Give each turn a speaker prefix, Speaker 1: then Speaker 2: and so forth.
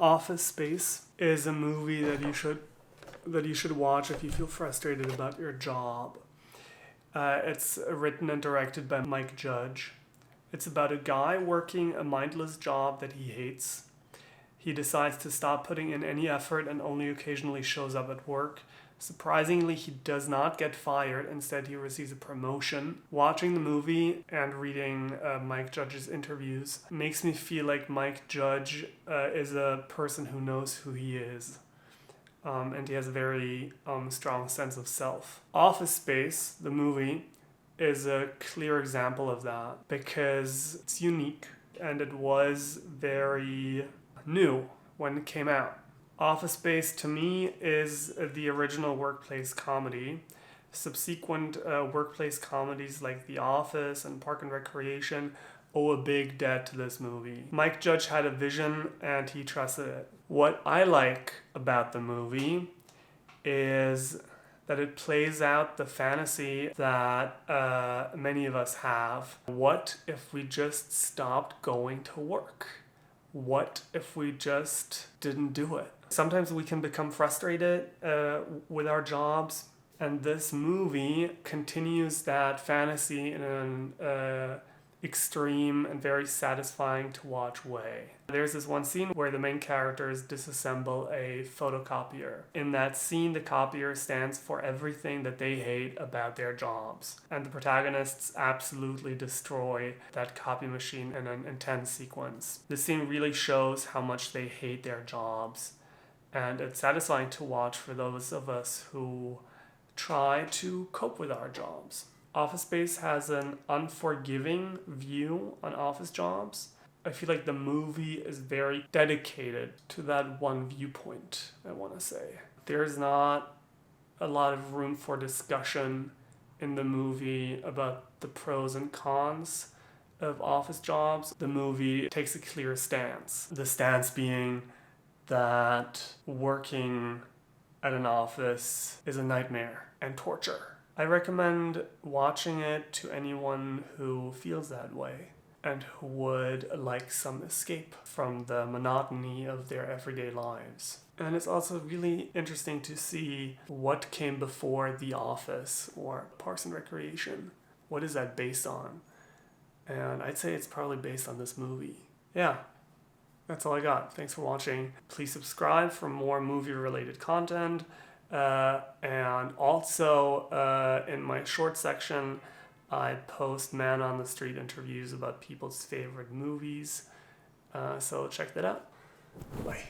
Speaker 1: Office Space is a movie that you should watch if you feel frustrated about your job. It's written and directed by Mike Judge. It's about a guy working a mindless job that he hates. He decides to stop putting in any effort and only occasionally shows up at work. Surprisingly, he does not get fired. Instead, he receives a promotion. Watching the movie and reading Mike Judge's interviews makes me feel like Mike Judge is a person who knows who he is. And he has a very strong sense of self. Office Space, the movie, is a clear example of that because it's unique and it was very new when it came out. Office Space, to me, is the original workplace comedy. Subsequent workplace comedies like The Office and Park and Recreation owe a big debt to this movie. Mike Judge had a vision and he trusted it. What I like about the movie is that it plays out the fantasy that many of us have. What if we just stopped going to work? What if we just didn't do it? Sometimes we can become frustrated with our jobs, and this movie continues that fantasy in an extreme and very satisfying to watch way. There's this one scene where the main characters disassemble a photocopier. In that scene, the copier stands for everything that they hate about their jobs. And the protagonists absolutely destroy that copy machine in an intense sequence. The scene really shows how much they hate their jobs. And it's satisfying to watch for those of us who try to cope with our jobs. Office Space has an unforgiving view on office jobs. I feel like the movie is very dedicated to that one viewpoint, I want to say. There's not a lot of room for discussion in the movie about the pros and cons of office jobs. The movie takes a clear stance. The stance being that working at an office is a nightmare and torture. I recommend watching it to anyone who feels that way and who would like some escape from the monotony of their everyday lives. And it's also really interesting to see what came before The Office or Parks and Recreation. What is that based on? And I'd say it's probably based on this movie. Yeah, that's all I got. Thanks for watching. Please subscribe for more movie-related content. And also in my short section, I post man on the street interviews about people's favorite movies. So check that out. Bye.